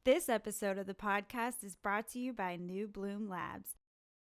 This episode of the podcast is brought to you by New Bloom Labs.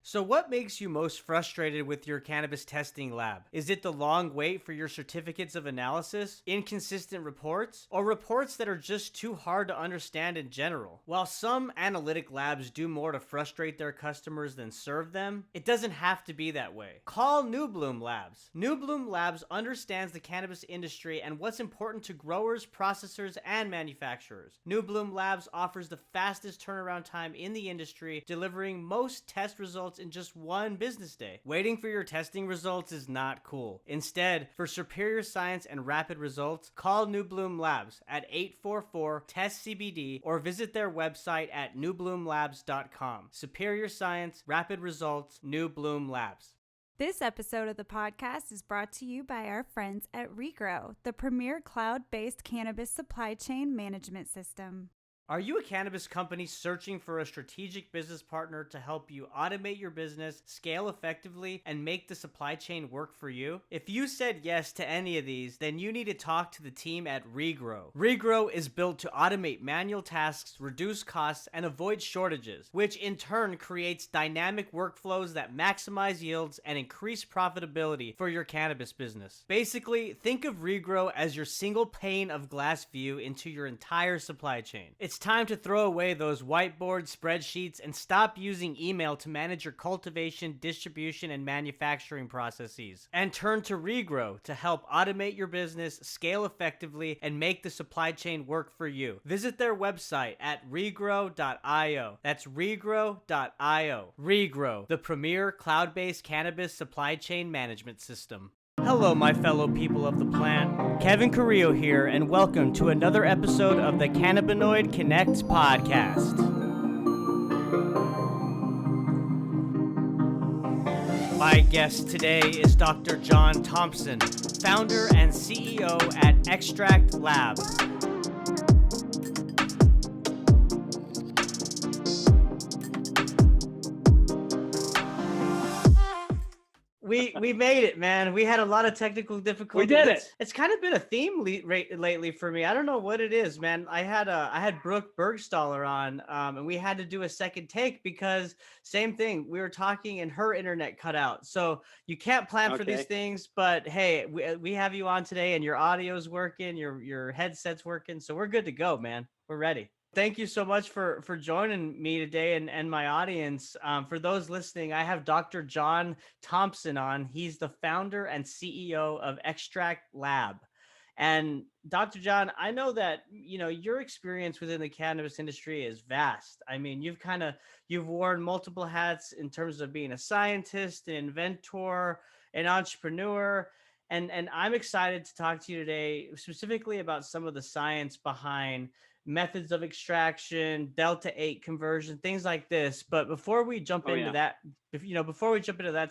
So what makes you most frustrated with your cannabis testing lab? Is it the long wait for your certificates of analysis, inconsistent reports, or reports that are just too hard to understand in general? While some analytic labs do more to frustrate their customers than serve them, it doesn't have to be that way. Call New Bloom Labs. New Bloom Labs understands the cannabis industry and what's important to growers, processors, and manufacturers. New Bloom Labs offers the fastest turnaround time in the industry, delivering most test results in just one business day. Waiting for your testing results is not cool. Instead, for superior science and rapid results, call New Bloom Labs at 844-TEST-CBD or visit their website at newbloomlabs.com. Superior science, rapid results, New Bloom Labs. This episode of the podcast is brought to you by our friends at Regrow, the premier cloud-based cannabis supply chain management system. Are you a cannabis company searching for a strategic business partner to help you automate your business, scale effectively, and make the supply chain work for you? If you said yes to any of these, then you need to talk to the team at Regrow. Regrow is built to automate manual tasks, reduce costs, and avoid shortages, which in turn creates dynamic workflows that maximize yields and increase profitability for your cannabis business. Basically, think of Regrow as your single pane of glass view into your entire supply chain. It's time to throw away those whiteboard spreadsheets and stop using email to manage your cultivation, distribution, and manufacturing processes. And turn to Regrow to help automate your business, scale effectively, and make the supply chain work for you. Visit their website at regrow.io. That's regrow.io. Regrow, the premier cloud-based cannabis supply chain management system. Hello, my fellow people of the plant. Kevin Carrillo here, and welcome to another episode of the Cannabinoid Connect podcast. My guest today is Dr. Jon Thompson, founder and CEO at extraktLAB. We made it, man. We had a lot of technical difficulties. We did it. It's kind of been a theme lately for me. I don't know what it is, man. I had Brooke Bergstaller on, and we had to do a second take because same thing. We were talking and her internet cut out. So you can't plan for these things, but hey, we have you on today, and your audio's working, your headset's working, so we're good to go, man. We're ready. Thank you so much for joining me today and my audience. For those listening, I have Dr. Jon Thompson on. He's the founder and CEO of extraktLAB. And Dr. Jon, I know that, your experience within the cannabis industry is vast. I mean, you've worn multiple hats in terms of being a scientist, an inventor, an entrepreneur. And I'm excited to talk to you today specifically about some of the science behind methods of extraction, delta-8 conversion, things like this. But before we jump into that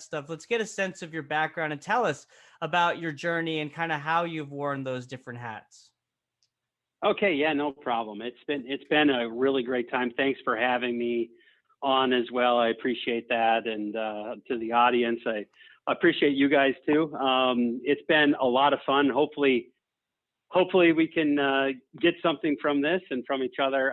stuff, let's get a sense of your background and tell us about your journey and kind of how you've worn those different hats. Okay, yeah, no problem. It's been a really great time. Thanks for having me on as well. I appreciate that, and to the audience, I appreciate you guys too. It's been a lot of fun. Hopefully we can get something from this and from each other.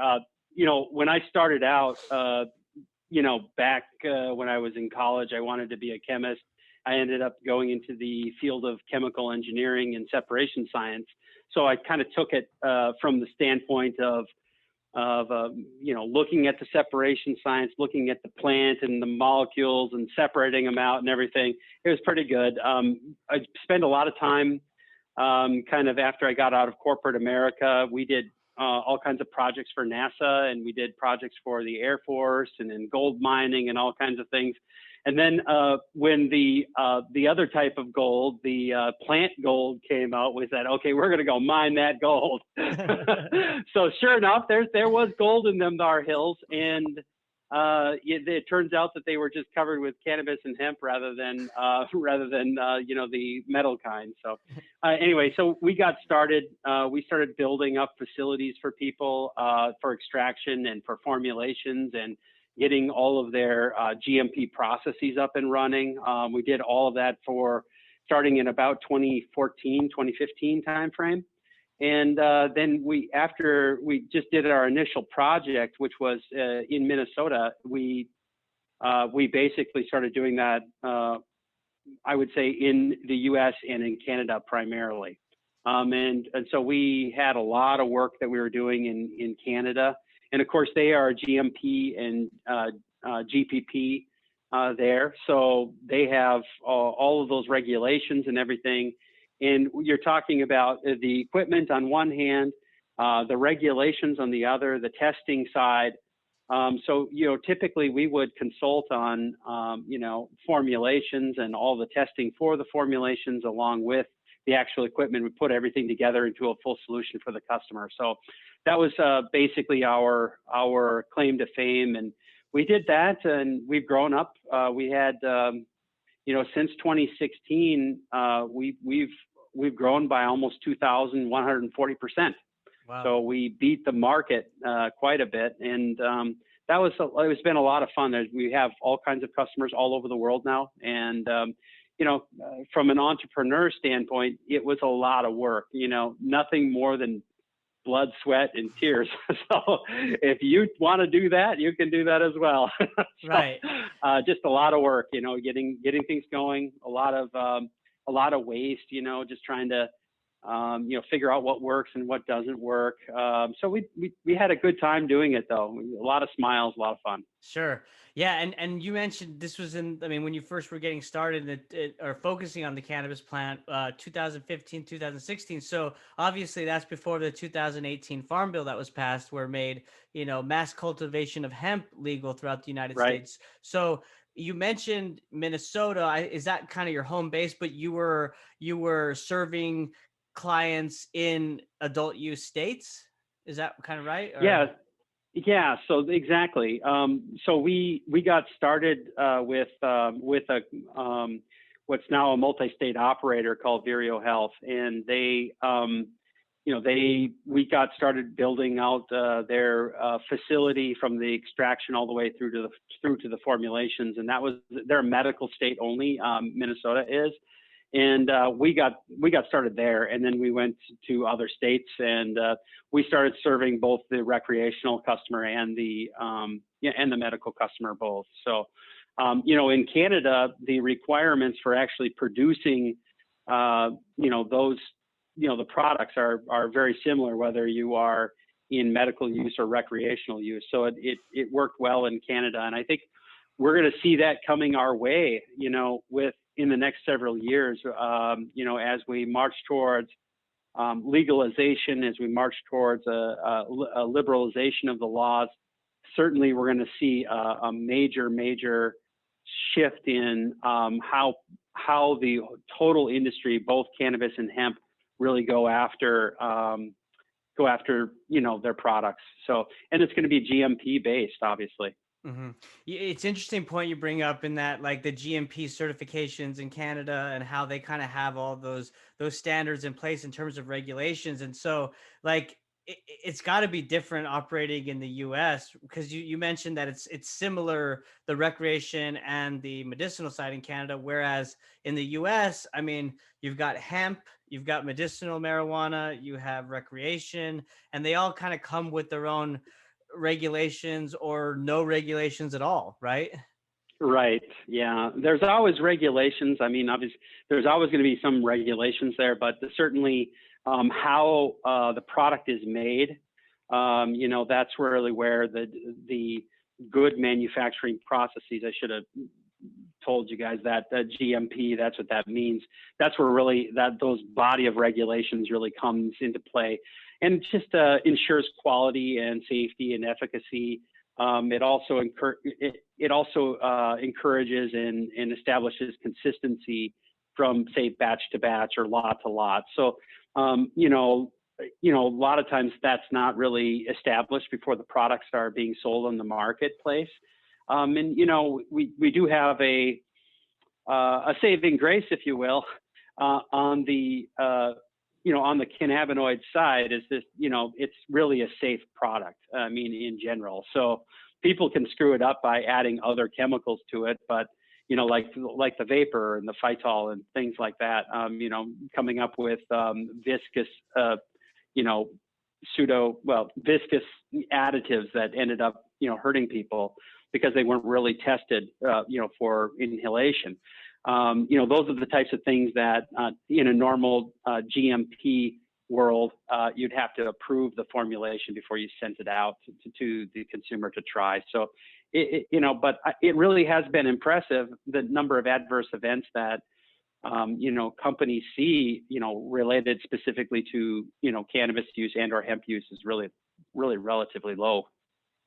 When I started out, back when I was in college, I wanted to be a chemist. I ended up going into the field of chemical engineering and separation science. So I kind of took it from the standpoint of looking at the separation science, looking at the plant and the molecules and separating them out and everything. It was pretty good. I spent a lot of time kind of after I got out of corporate America. We did all kinds of projects for NASA, and we did projects for the Air Force and in gold mining and all kinds of things. And then when the other type of gold, the plant gold came out, we said, okay, we're going to go mine that gold. So sure enough, there was gold in them Thar hills, and it turns out that they were just covered with cannabis and hemp rather than the metal kind. So anyway, so we got started. We started building up facilities for people for extraction and for formulations and getting all of their GMP processes up and running. We did all of that for starting in about 2014, 2015 timeframe. And then after we just did our initial project, which was in Minnesota, we basically started doing that, I would say, in the U.S. and in Canada primarily. And so we had a lot of work that we were doing in Canada. And of course, they are GMP and GPP there. So they have all of those regulations and everything. And you're talking about the equipment on one hand, the regulations on the other, the testing side. So, typically we would consult on, formulations and all the testing for the formulations along with the actual equipment. We put everything together into a full solution for the customer. So that was basically our claim to fame. And we did that, and we've grown up. We had, since 2016, we've grown by almost 2,140%. Wow. So we beat the market quite a bit, and it's been a lot of fun. We have all kinds of customers all over the world now, and from an entrepreneur standpoint, it was a lot of work. Nothing more than blood, sweat, and tears. So if you want to do that, you can do that as well. So, right. Just a lot of work, getting things going. A lot of waste, just trying to figure out what works and what doesn't work. So we had a good time doing it, though. A lot of smiles, a lot of fun. Sure. Yeah. And you mentioned this was when you first were getting started or focusing on the cannabis plant, 2015, 2016. So obviously that's before the 2018 Farm Bill that was passed, where made, mass cultivation of hemp legal throughout the United States. So you mentioned Minnesota. Is that kind of your home base? But you were serving clients in adult use states. Is that kind of right? Or? Yeah. So exactly. So we got started with what's now a multi-state operator called Vireo Health, and we got started building out their facility from the extraction all the way through to the formulations, and they're a medical state only. Minnesota is. And we got started there, and then we went to other states, and we started serving both the recreational customer and the medical customer both. So, in Canada, the requirements for actually producing, those, the products are very similar, whether you are in medical use or recreational use. So it worked well in Canada, and I think we're going to see that coming our way, in the next several years, as we march towards legalization, as we march towards a liberalization of the laws. Certainly, we're going to see a major shift in how the total industry, both cannabis and hemp, really go after their products. So, and it's going to be GMP based, obviously. Mm-hmm. It's an interesting point you bring up in that, like the GMP certifications in Canada and how they kind of have all those standards in place in terms of regulations. And so like it's got to be different operating in the US, because you mentioned that it's similar, the recreation and the medicinal side in Canada, whereas in the US, you've got hemp, you've got medicinal marijuana, you have recreation, and they all kind of come with their own regulations or no regulations at all, right? Right. Yeah. There's always regulations. Obviously, there's always going to be some regulations there, but certainly how the product is made, that's really where the good manufacturing processes. I should have told you guys that GMP, that's what that means. That's where really those body of regulations really comes into play. And just ensures quality and safety and efficacy. It also encourages and establishes consistency from, say, batch to batch or lot to lot. So, a lot of times that's not really established before the products are being sold on the marketplace. And we do have a saving grace, if you will, on the on the cannabinoid side is this, it's really a safe product. In general. So people can screw it up by adding other chemicals to it, but, like the vapor and the phytol and things like that, coming up with viscous, viscous additives that ended up, hurting people because they weren't really tested, for inhalation. Those are the types of things that in a normal GMP world, you'd have to approve the formulation before you sent it out to the consumer to try. So, but it really has been impressive, the number of adverse events that, companies see, related specifically to, cannabis use and or hemp use is really, really relatively low.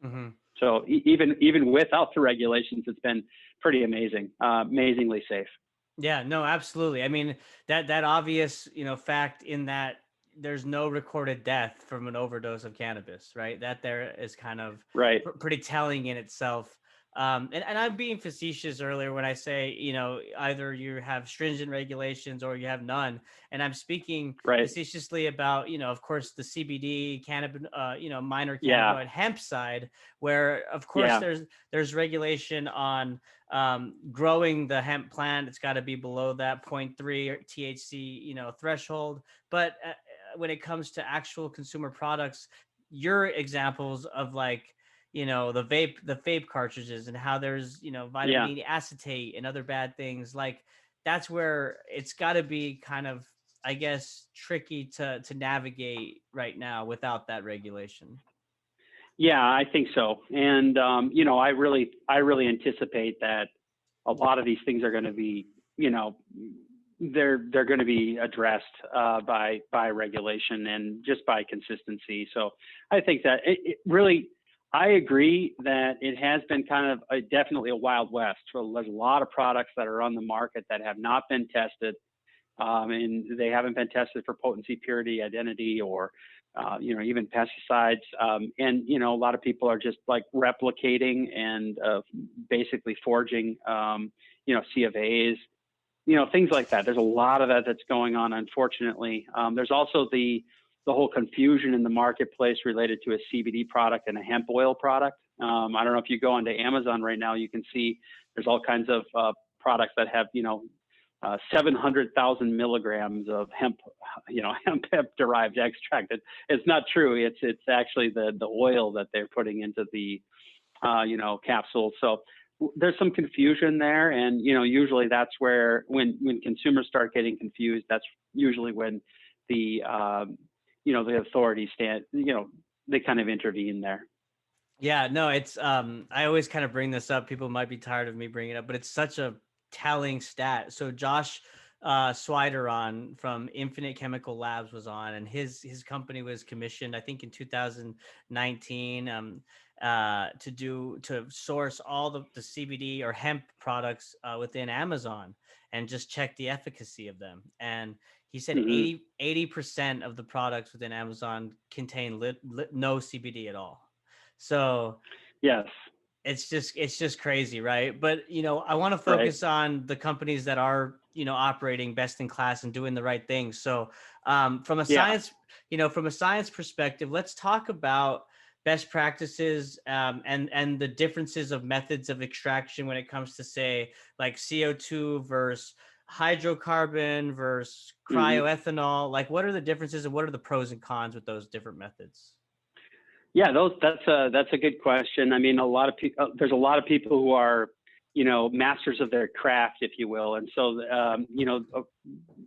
Mm-hmm. So even without the regulations, it's been pretty amazing, amazingly safe. Yeah, no, absolutely. I mean, that obvious, fact in that there's no recorded death from an overdose of cannabis, right? That there is kind of right. Pretty telling in itself. And I'm being facetious earlier when I say, either you have stringent regulations or you have none. And I'm speaking facetiously about, of course, the CBD, minor cannabinoid hemp side, where, of course, there's regulation on growing the hemp plant. It's got to be below that 0.3 THC, threshold. But when it comes to actual consumer products, your examples of the vape cartridges and how there's, vitamin D acetate and other bad things, like that's where it's got to be kind of, I guess, tricky to navigate right now without that regulation. Yeah, I think so. And, I really anticipate that a lot of these things are going to be, they're going to be addressed by regulation and just by consistency. So I think that it really, I agree that it has been kind of definitely a Wild West. So there's a lot of products that are on the market that have not been tested, and they haven't been tested for potency, purity, identity, or even pesticides. And a lot of people are just like replicating and basically forging, C of A's, things like that. There's a lot of that that's going on, unfortunately. There's also the whole confusion in the marketplace related to a CBD product and a hemp oil product. I don't know if you go onto Amazon right now, you can see there's all kinds of products that have, 700,000 milligrams of hemp derived extract. It's not true. It's actually the oil that they're putting into the, capsules. So there's some confusion there. And, usually that's where when consumers start getting confused, that's usually when the authorities they kind of intervene there. Yeah, no, it's, I always kind of bring this up. People might be tired of me bringing it up, but it's such a telling stat. So Josh Swideron from Infinite Chemical Labs was on, and his company was commissioned, I think in 2019, to source all the CBD or hemp products within Amazon and just check the efficacy of them. And he said 80% of the products within Amazon contain no CBD at all. So yes, it's just crazy, right? But I want to focus on the companies that are operating best in class and doing the right things. So from a science perspective, let's talk about best practices and the differences of methods of extraction when it comes to, say, like CO2 versus hydrocarbon versus cryoethanol. Like, what are the differences and what are the pros and cons with those different methods? Yeah, that's a good question. I mean, there's a lot of people who are, masters of their craft, if you will. And so,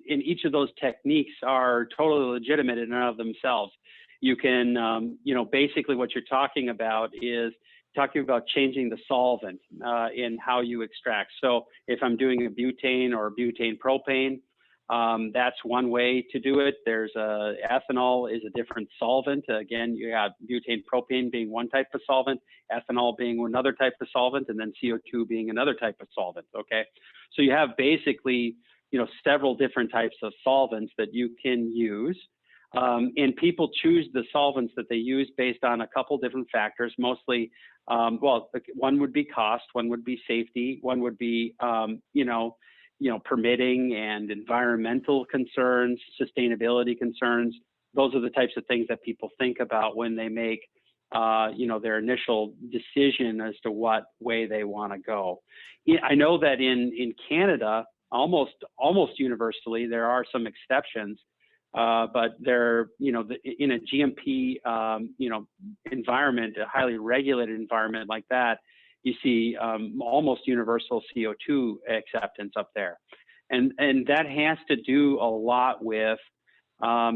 in each of those techniques are totally legitimate in and of themselves. You can, basically what you're talking about is changing the solvent in how you extract. So if I'm doing a butane or butane propane, that's one way to do it. There's ethanol is a different solvent. Again, you have butane propane being one type of solvent, ethanol being another type of solvent, and then CO2 being another type of solvent. Okay. So you have basically, several different types of solvents that you can use. And people choose the solvents that they use based on a couple different factors, mostly, one would be cost, one would be safety, one would be, permitting and environmental concerns, sustainability concerns. Those are the types of things that people think about when they make, their initial decision as to what way they want to go. I know that in Canada, almost universally, there are some exceptions. but they're, in a GMP, environment, a highly regulated environment like that, you see almost universal CO2 acceptance up there. And that has to do a lot with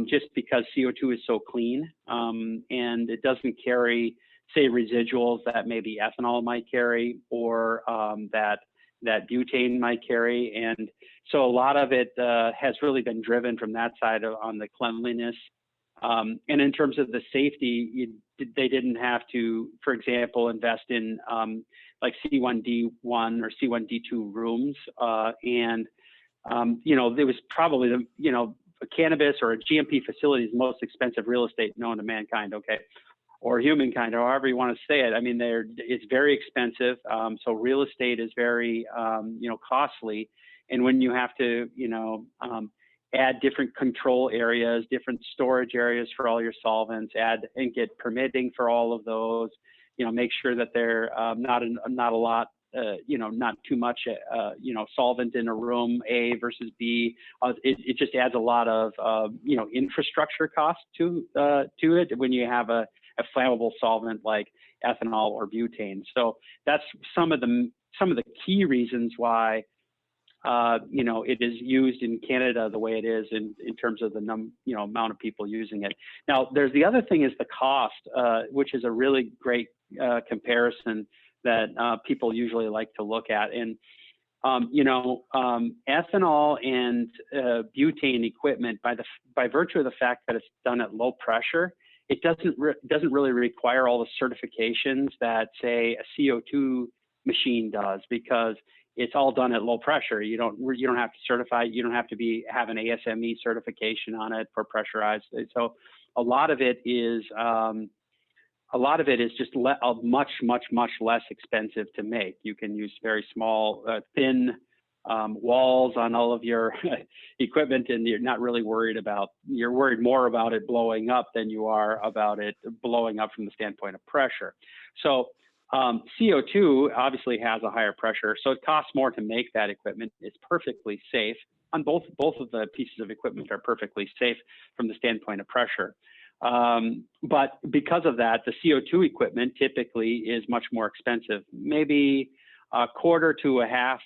just because CO2 is so clean, and it doesn't carry, say, residuals that maybe ethanol might carry, or that butane might carry. And so a lot of it has really been driven from that side on the cleanliness. And in terms of the safety, they didn't have to, for example, invest in like C1D1 or C1D2 rooms. It was probably a cannabis or a GMP facility is the most expensive real estate known to mankind, okay, or humankind, or however you want to say it. I mean, it's very expensive. So real estate is very, costly. And when you have to, add different control areas, different storage areas for all your solvents, add and get permitting for all of those, make sure that they're not a lot, not too much, solvent in a room A versus B. It just adds a lot of, infrastructure cost to it when you have a flammable solvent like ethanol or butane. So that's some of the key reasons why it is used in Canada the way it is in terms of the amount of people using it. Now, there's the other thing is the cost, which is a really great comparison that people usually like to look at. And ethanol and butane equipment, by virtue of the fact that it's done at low pressure, it doesn't really require all the certifications that, say, a CO2 machine does, because it's all done at low pressure. You don't have to certify. You don't have to have an ASME certification on it for pressurized. So a lot of it is just much less expensive to make. You can use very small, thin walls on all of your equipment, and you're not really worried you're worried more about it blowing up than you are about it blowing up from the standpoint of pressure. So CO2 obviously has a higher pressure, so it costs more to make that equipment. It's perfectly safe. On both of the pieces of equipment are perfectly safe from the standpoint of pressure. But because of that, the CO2 equipment typically is much more expensive, maybe a quarter to a half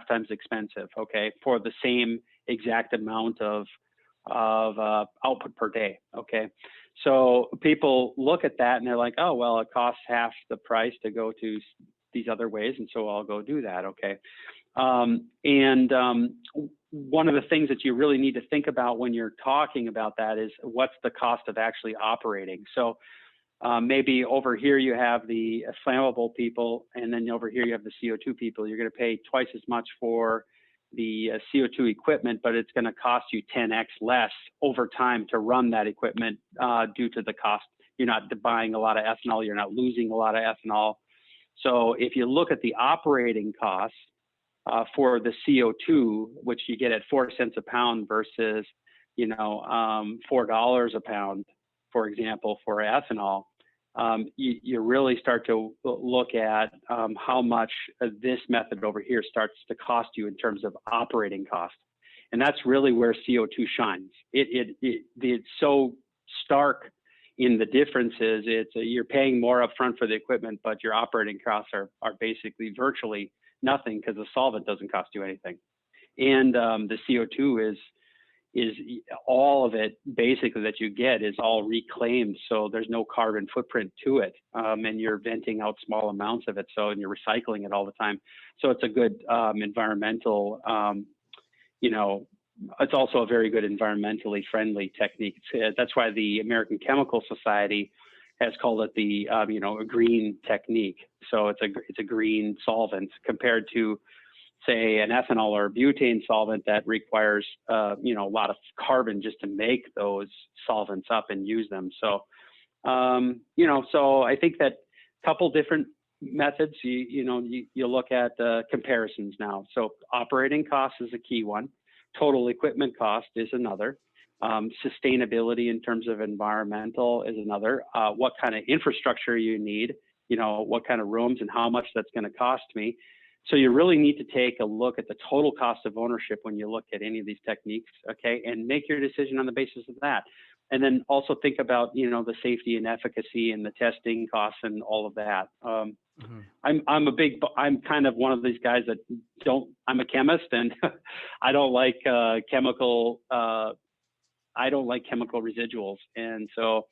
times expensive, okay, for the same exact amount of output per day, okay? So people look at that and they're like, oh, well, it costs half the price to go to these other ways, and so I'll go do that, okay? One of the things that you really need to think about when you're talking about that is what's the cost of actually operating. So maybe over here you have the flammable people, and then over here you have the CO2 people. You're going to pay twice as much for the CO2 equipment, but it's going to cost you 10x less over time to run that equipment due to the cost. You're not buying a lot of ethanol. You're not losing a lot of ethanol. So if you look at the operating costs for the CO2, which you get at 4 cents a pound versus, $4 a pound, for example, for ethanol, you really start to look at how much this method over here starts to cost you in terms of operating cost. And that's really where CO2 shines. It's so stark in the differences. You're paying more upfront for the equipment, but your operating costs are basically virtually nothing, because the solvent doesn't cost you anything. And the CO2 is all of it basically that you get is all reclaimed, so there's no carbon footprint to it, and you're venting out small amounts of it, and you're recycling it all the time. So it's a good environmental, it's also a very good environmentally friendly technique. That's why the American Chemical Society has called it the a green technique. So it's a green solvent compared to, say, an ethanol or butane solvent that requires a lot of carbon just to make those solvents up and use them. So so I think that a couple different methods, you look at comparisons now. So operating cost is a key one. Total equipment cost is another. Sustainability in terms of environmental is another. What kind of infrastructure you need, what kind of rooms and how much that's going to cost me. So you really need to take a look at the total cost of ownership when you look at any of these techniques, okay, and make your decision on the basis of that. And then also think about, the safety and efficacy and the testing costs and all of that. I'm kind of one of these guys that I'm a chemist, and I don't like chemical residuals. And so,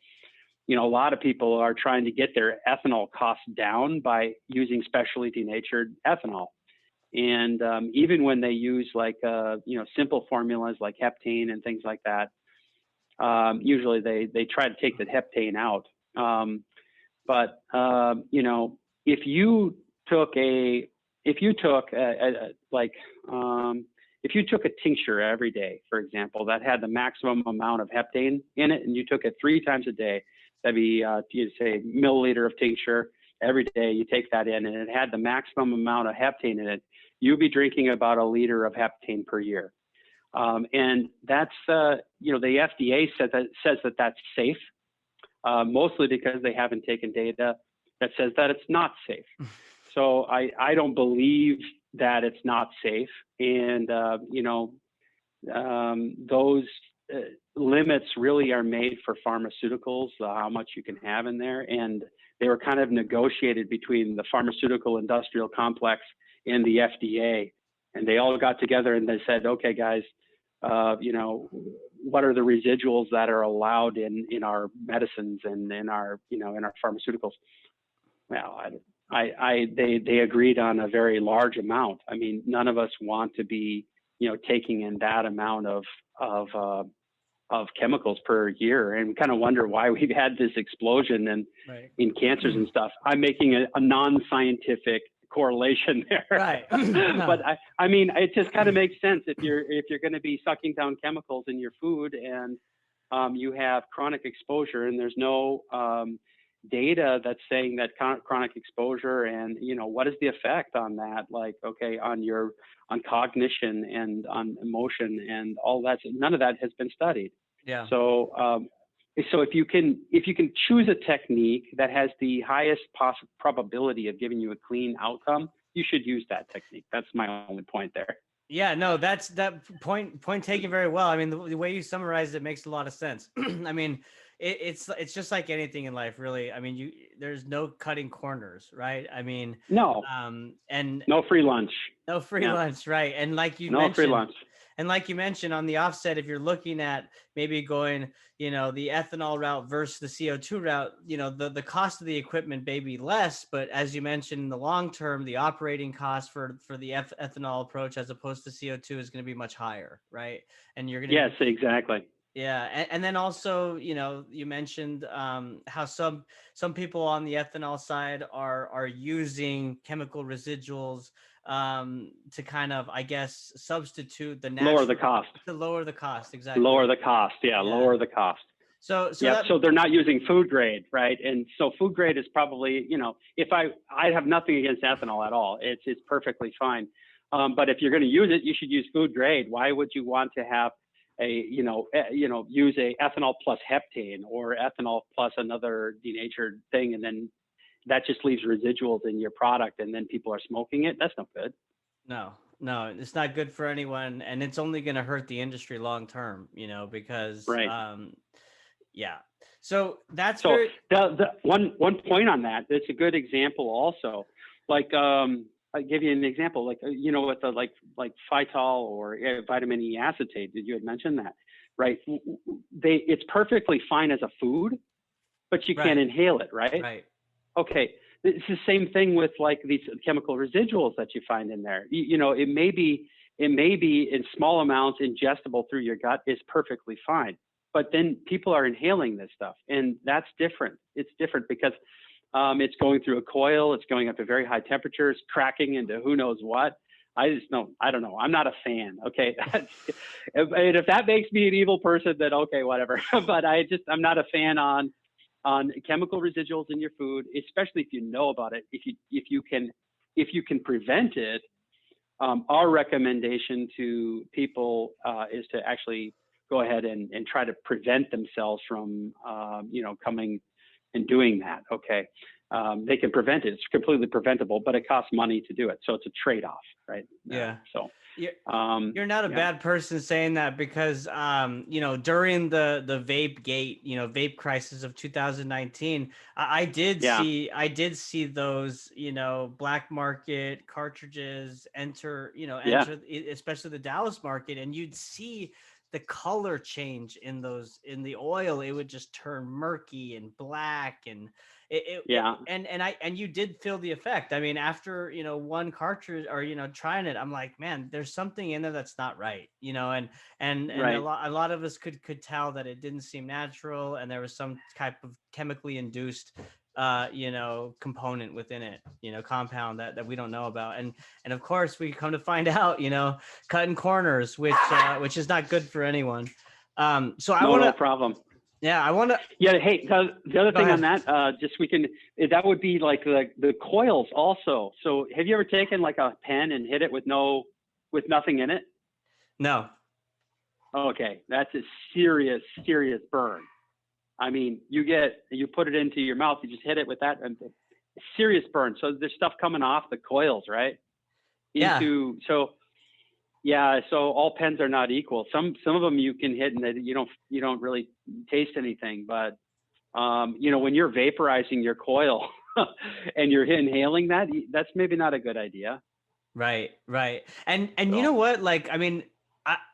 a lot of people are trying to get their ethanol costs down by using specially denatured ethanol. And even when they use simple formulas like heptane and things like that, usually they try to take the heptane out. But if you took a tincture every day, for example, that had the maximum amount of heptane in it, and you took it 3 times a day, that'd be, you say, milliliter of tincture every day. You take that in, and it had the maximum amount of heptane in it. You'd be drinking about 1 liter of heptane per year, and that's the FDA says that that's safe, mostly because they haven't taken data that says that it's not safe. So I don't believe that it's not safe, and those limits really are made for pharmaceuticals, how much you can have in there, and they were kind of negotiated between the pharmaceutical industrial complex and the FDA, and they all got together and they said, okay, guys, what are the residuals that are allowed in our medicines and in our pharmaceuticals? Well, they agreed on a very large amount. I mean, none of us want to be, taking in that amount of chemicals per year, and we kind of wonder why we've had this explosion in cancers and stuff. I'm making a non-scientific correlation there, right? But I mean, it just kind of makes sense if you're going to be sucking down chemicals in your food, and you have chronic exposure, and there's no data that's saying that chronic exposure and what is the effect on that, on cognition and on emotion and all that. None of that has been studied. Yeah. So if you can choose a technique that has the highest possible probability of giving you a clean outcome, you should use that technique. That's my only point there. Yeah, no, that point taken very well. I mean, the way you summarized it makes a lot of sense. I mean, it's just like anything in life, really. I mean, there's no cutting corners, right? I mean, no, and no free lunch. No free lunch, right? And like you no mentioned, free lunch. And like you mentioned on the offset, if you're looking at maybe going, the ethanol route versus the CO2 route, the cost of the equipment may be less, but as you mentioned, in the long term, the operating cost for the ethanol approach as opposed to CO2 is going to be much higher, right? And you're going to yes, exactly. Yeah, and then also, you mentioned how some people on the ethanol side are using chemical residuals to kind of, I guess, substitute the natural, lower the cost. To lower the cost, exactly. Lower the cost, lower the cost. So they're not using food grade, right? And so food grade is probably, if I have nothing against ethanol at all. It's perfectly fine. But if you're going to use it, you should use food grade. Why would you want to have use a ethanol plus heptane or ethanol plus another denatured thing, and then that just leaves residuals in your product, and then people are smoking it? That's no good. No, it's not good for anyone, and it's only going to hurt the industry long term, because right. Yeah. So that's the one point on that. It's a good example also. I'll give you an example, with the like phytol or vitamin E acetate. Did you had mentioned that, right? It's perfectly fine as a food, but you can't inhale it, right? Right. Okay. It's the same thing with these chemical residuals that you find in there. It may be in small amounts ingestible through your gut is perfectly fine, but then people are inhaling this stuff, and that's different. It's different because it's going through a coil. It's going up to very high temperatures, cracking into who knows what. I don't know. I'm not a fan. Okay. If that makes me an evil person, then okay, whatever. But I'm not a fan on chemical residuals in your food, especially if you know about it. If you can prevent it, our recommendation to people is to actually go ahead and try to prevent themselves from, coming and doing that. Okay. they can prevent it. It's completely preventable, but it costs money to do it. So it's a trade-off, right? Yeah. So you're not a bad person saying that, because during the vape gate, vape crisis of 2019, I did see those, black market cartridges enter, especially the Dallas market, and you'd see the color change in the oil. It would just turn murky and black, and and you did feel the effect. I mean, after one cartridge, or trying it, I'm like, man, there's something in there that's not right, and a lot of us could tell that it didn't seem natural, and there was some type of chemically induced component within it, compound that we don't know about, and of course we come to find out, cutting corners, which is not good for anyone. So no problem. Yeah, I want to. Yeah, hey, the other thing on that, that would be like the coils also. So have you ever taken like a pen and hit it with nothing in it? No. Okay, that's a serious burn. I mean, you put it into your mouth, you just hit it with that, and serious burn. So there's stuff coming off the coils, right? So all pens are not equal. Some of them you can hit and you don't really taste anything. But when you're vaporizing your coil and you're inhaling that, that's maybe not a good idea. Right. And you know what? Like, I mean,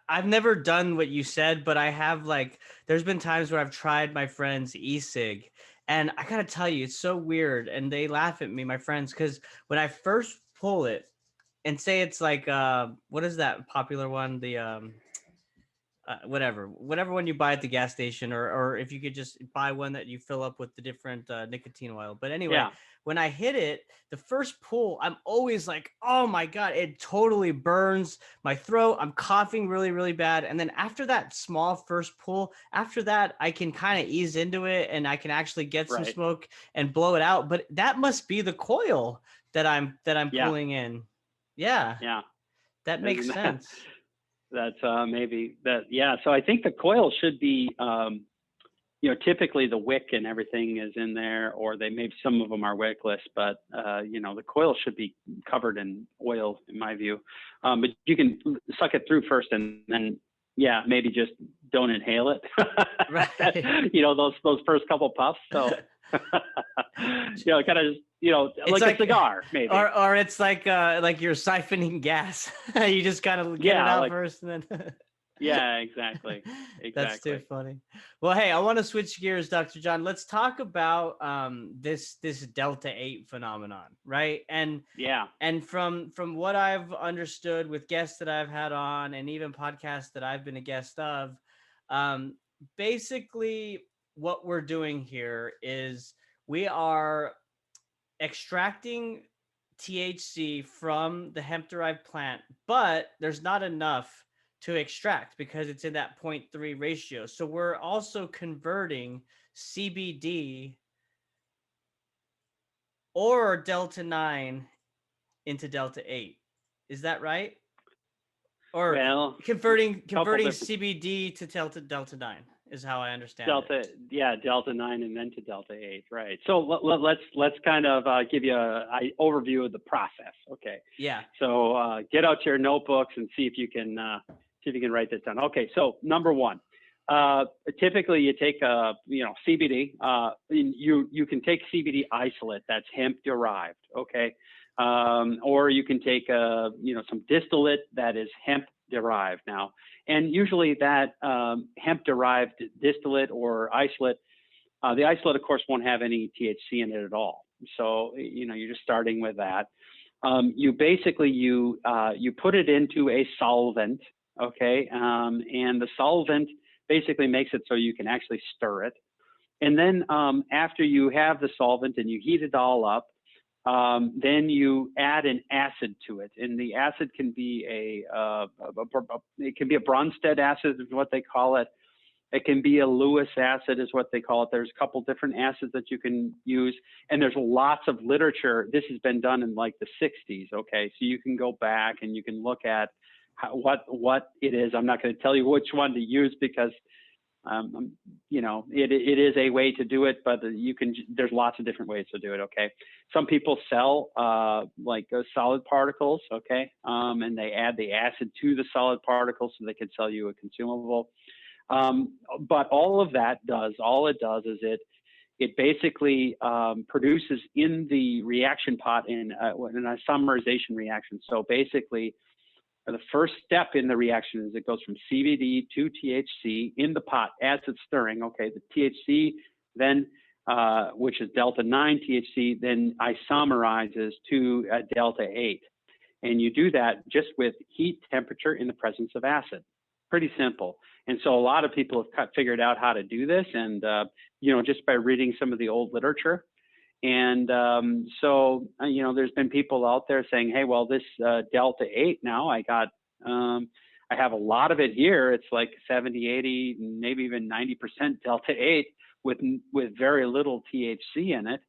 I've never done what you said, but I have, like, there's been times where I've tried my friend's e-cig, and I gotta tell you, it's so weird. And they laugh at me, my friends, because when I first pull it, and say it's like what is that popular one, the whatever one you buy at the gas station, or if you could just buy one that you fill up with the different nicotine oil. But anyway, when I hit it, the first pull, I'm always like, oh my God, it totally burns my throat. I'm coughing really, really bad. And then after that small first pull, after that, I can kind of ease into it, and I can actually get some smoke and blow it out. But that must be the coil that I'm pulling in. Yeah. That makes sense. That's maybe that. Yeah. So I think the coil should be, typically the wick and everything is in there, or maybe some of them are wickless, but the coil should be covered in oil, in my view. But you can suck it through first, and then maybe just don't inhale it. Right. those first couple puffs. So kind of just, like a cigar, maybe. Or it's like you're siphoning gas. You just kind of get it out first, and then. Yeah, exactly. That's too funny. Well, hey, I want to switch gears, Dr. John. Let's talk about this Delta 8 phenomenon, right? And from what I've understood with guests that I've had on, and even podcasts that I've been a guest of, basically what we're doing here is we are extracting THC from the hemp-derived plant, but there's not enough to extract because it's in that 0.3 ratio. So we're also converting CBD or Delta 9 into Delta 8. Is that right? Or converting CBD to Delta 9 is how I understand it. Delta 9 and then to Delta 8, right? So let's kind of give you an overview of the process, okay? Yeah. So get out your notebooks and see if you can write this down. Okay, so number one, typically you take CBD. You can take CBD isolate that's hemp derived, okay, or you can take some distillate that is hemp derived now. And usually that hemp derived distillate or isolate, the isolate of course won't have any THC in it at all. So you're just starting with that. You basically you put it into a solvent, okay, and the solvent basically makes it so you can actually stir it. And then after you have the solvent and you heat it all up, then you add an acid to it, and the acid can be it can be a Bronsted acid is what they call it. It can be a Lewis acid is what they call it. There's a couple different acids that you can use, and there's lots of literature. This has been done in like the 60s, okay? So you can go back and you can look at what it is. I'm not going to tell you which one to use because it is a way to do it, but there's lots of different ways to do it. Okay. Some people sell solid particles. Okay. And they add the acid to the solid particles so they can sell you a consumable. But all it does is it basically produces in the reaction pot in a isomerization reaction. So basically, the first step in the reaction is it goes from CBD to THC in the pot as it's stirring. Okay, the THC then, which is delta 9 THC, then isomerizes to a delta 8. And you do that just with heat, temperature in the presence of acid. Pretty simple. And so a lot of people have figured out how to do this, and just by reading some of the old literature. And there's been people out there saying, hey, well, this delta 8 now, I have a lot of it here. It's like 70, 80, maybe even 90% delta 8 with very little THC in it.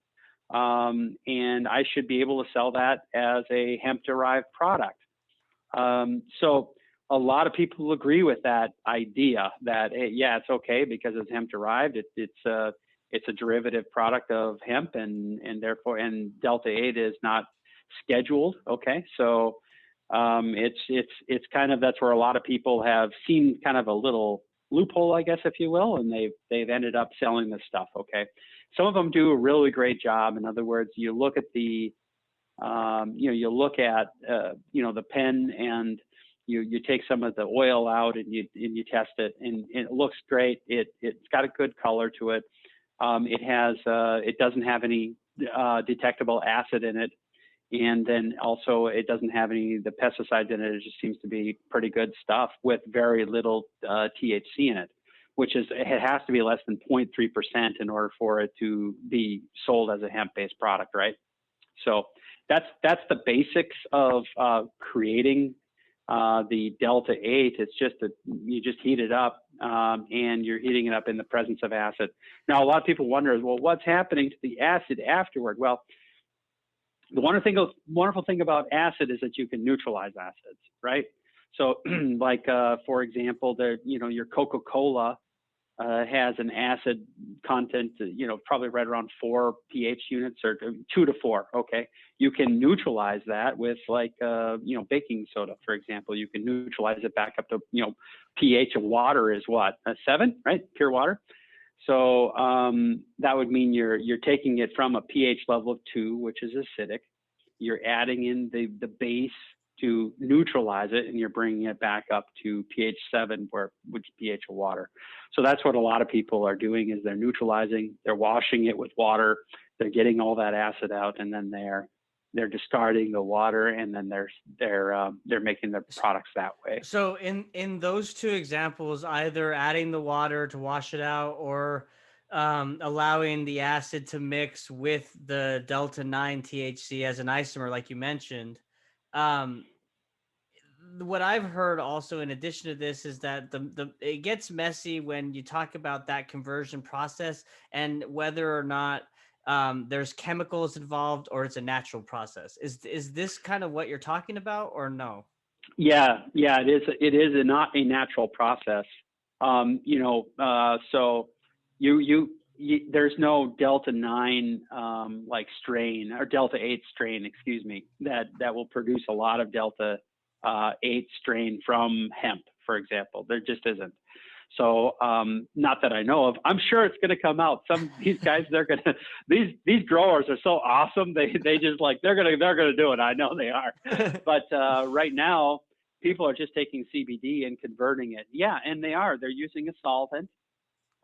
And I should be able to sell that as a hemp-derived product. So a lot of people agree with that idea that, hey, yeah, it's okay because it's hemp-derived. It's a derivative product of hemp, and therefore, and delta 8 is not scheduled. Okay, so it's kind of, that's where a lot of people have seen kind of a little loophole, I guess, if you will, and they've ended up selling this stuff. Okay, some of them do a really great job. In other words, you look at the the pen, and you take some of the oil out and you test it, and it looks great. It's got a good color to it. It doesn't have any detectable acid in it, and then also it doesn't have any of the pesticides in it. It just seems to be pretty good stuff with very little THC in it, which is, it has to be less than 0.3% in order for it to be sold as a hemp-based product, right? So that's the basics of creating the delta 8. It's just you just heat it up, and you're heating it up in the presence of acid. Now, a lot of people wonder, well, what's happening to the acid afterward? Well, the wonderful thing about acid is that you can neutralize acids, right? So, for example, your Coca-Cola has an acid content, probably right around 4 pH units, or 2 to 4. Okay, you can neutralize that with baking soda, for example. You can neutralize it back up to pH of water is what, 7, right? Pure water. So that would mean you're taking it from a pH level of 2, which is acidic. You're adding in the base to neutralize it, and you're bringing it back up to pH 7, which is pH of water. So that's what a lot of people are doing, is they're neutralizing, they're washing it with water, they're getting all that acid out, and then they're discarding the water, and then they're making their products that way. So in those two examples, either adding the water to wash it out, or allowing the acid to mix with the delta 9 THC as an isomer, like you mentioned. What I've heard also, in addition to this, is that it gets messy when you talk about that conversion process and whether or not there's chemicals involved, or it's a natural process. Is this kind of what you're talking about, or no? Yeah, it is not a natural process. So there's no delta 9 strain, or delta 8 strain, excuse me, that will produce a lot of delta 8 strain from hemp, for example. There just isn't. So not that I know of. I'm sure it's going to come out. These guys, these growers are so awesome. They just they're going to do it. I know they are. But right now, people are just taking CBD and converting it. Yeah, and they're using a solvent.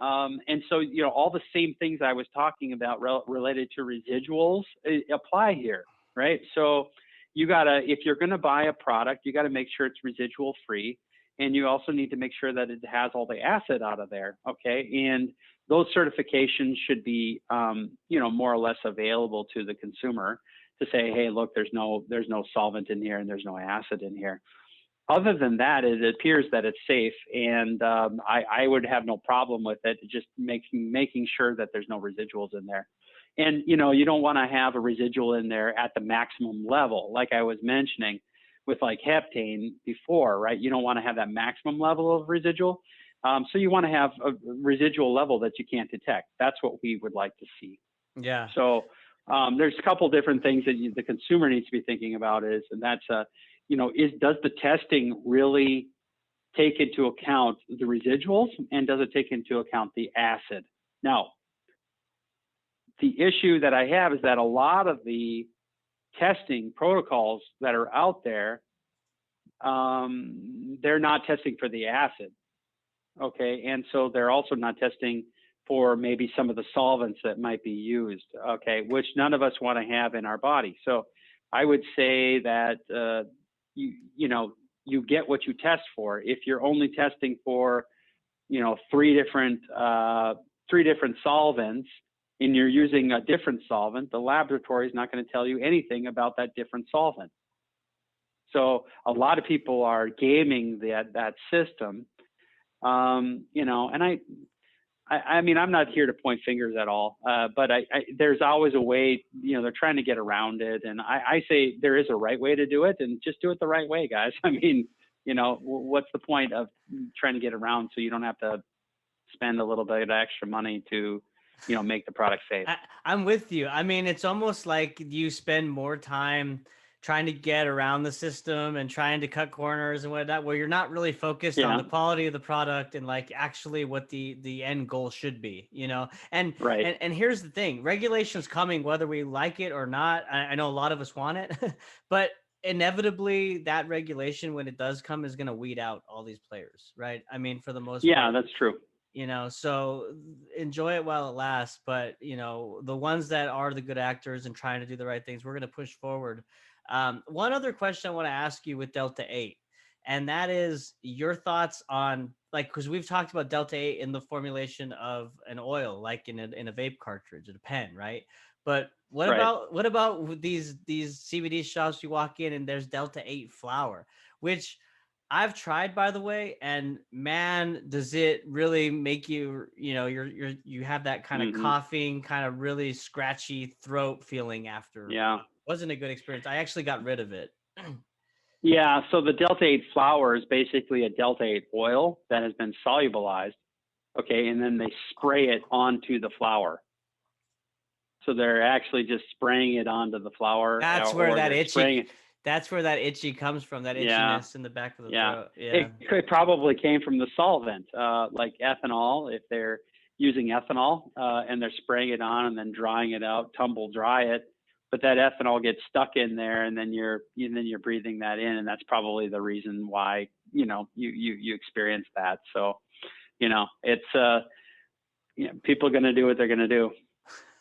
And so, all the same things I was talking about related to residuals apply here, right? So if you're going to buy a product, you got to make sure it's residual free. And you also need to make sure that it has all the acid out of there. Okay. And those certifications should be, more or less available to the consumer to say, hey, look, there's no solvent in here, and there's no acid in here. Other than that, it appears that it's safe, and I would have no problem with it. Just making sure that there's no residuals in there. And, you don't want to have a residual in there at the maximum level, like I was mentioning with heptane before, right? You don't want to have that maximum level of residual, So you want to have a residual level that you can't detect. That's what we would like to see. Yeah. So there's a couple different things that the consumer needs to be thinking about and that's, does the testing really take into account the residuals, and does it take into account the acid? Now, the issue that I have is that a lot of the testing protocols that are out there, they're not testing for the acid. Okay, and so they're also not testing for maybe some of the solvents that might be used, okay, which none of us want to have in our body. So I would say that, you get what you test for. If you're only testing for, three different solvents, and you're using a different solvent, the laboratory is not going to tell you anything about that different solvent. So a lot of people are gaming that system, and I mean, I'm not here to point fingers at all, but there's always a way, they're trying to get around it. And I say there is a right way to do it, and just do it the right way, guys. I mean, what's the point of trying to get around so you don't have to spend a little bit of extra money to, make the product safe? I'm with you. I mean, it's almost like you spend more time trying to get around the system and trying to cut corners and whatnot, where you're not really focused on the quality of the product and like actually what the end goal should be, and right. And here's the thing: regulation's coming whether we like it or not. I know a lot of us want it, but inevitably that regulation, when it does come, is going to weed out all these players, right? I mean, for the most part. Yeah, that's true. So enjoy it while it lasts, but the ones that are the good actors and trying to do the right things, we're going to push forward. One other question I want to ask you with Delta 8, and that is your thoughts on, like, because we've talked about Delta 8 in the formulation of an oil, like in a vape cartridge, in a pen, right? But what about these CBD shops you walk in and there's Delta 8 flower, which I've tried, by the way, and man, does it really make you, you have that kind of coughing, kind of really scratchy throat feeling after. Yeah. Wasn't a good experience. I actually got rid of it. Yeah. So the Delta 8 flower is basically a Delta 8 oil that has been solubilized. Okay. And then they spray it onto the flower. So they're actually just spraying it onto the flower. That's where that itchy comes from, that itchiness in the back of the throat. Yeah. It probably came from the solvent, like ethanol, if they're using ethanol and they're spraying it on and then drying it out, tumble dry it. But that ethanol gets stuck in there, and then you're breathing that in, and that's probably the reason why you experience that. So, it's people are going to do what they're going to do.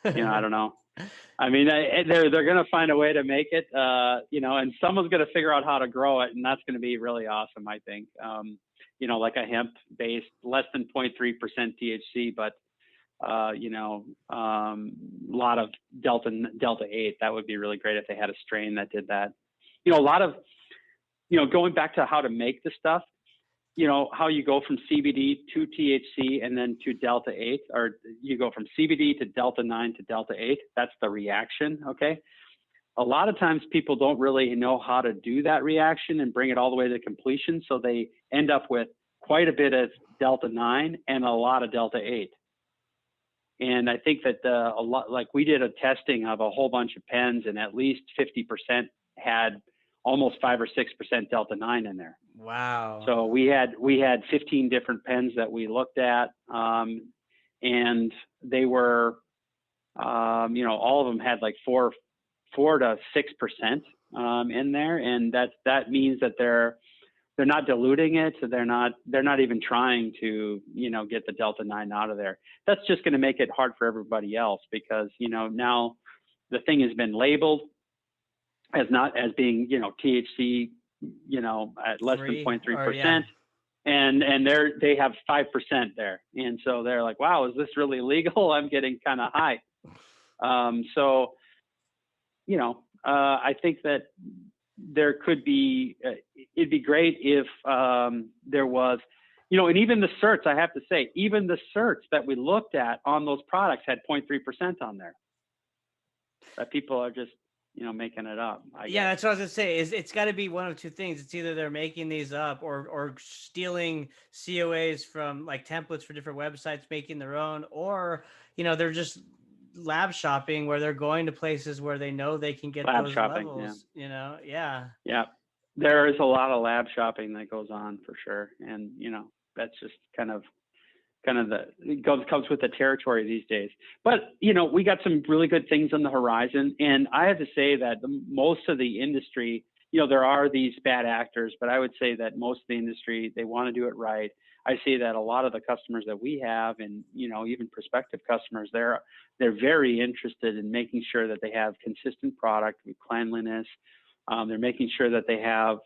I don't know. I mean, they're going to find a way to make it, and someone's going to figure out how to grow it, and that's going to be really awesome, I think. Like a hemp-based, less than 0.3% THC, but a lot of Delta 8. That would be really great if they had a strain that did that. A lot of, going back to how to make the stuff, how you go from CBD to THC and then to Delta 8, or you go from CBD to Delta 9 to Delta 8. That's the reaction. Okay. A lot of times people don't really know how to do that reaction and bring it all the way to completion. So they end up with quite a bit of Delta 9 and a lot of Delta 8. And I think that a lot, like we did a testing of a whole bunch of pens, and at least 50% had almost 5 or 6% Delta 9 in there. Wow. So we had 15 different pens that we looked at, and they were, all of them had like 4 to 6% in there, and that means that they're not diluting it. So they're not even trying to, get the Delta 9 out of there. That's just going to make it hard for everybody else, because, now the thing has been labeled as being, THC, at less than 0.3%. And they have 5% there. And so they're like, wow, is this really legal? I'm getting kind of high. I think that there could be, it'd be great if there was, and even the certs, I have to say, even the certs that we looked at on those products had 0.3% on there. That people are just making it up. I Yeah, guess. that's what I was gonna say. Is it's got to be one of two things. It's either they're making these up or stealing COAs from like templates for different websites, making their own, or they're just lab shopping where they're going to places where they know they can get Lab those shopping. Yeah. levels. Yeah. Yeah. There is a lot of lab shopping that goes on for sure. And, that's just kind of it comes with the territory these days. But, we got some really good things on the horizon. And I have to say that most of the industry, there are these bad actors, but I would say that most of the industry, they want to do it right. I see that a lot of the customers that we have and, even prospective customers, they're very interested in making sure that they have consistent product with cleanliness. They're making sure that they have,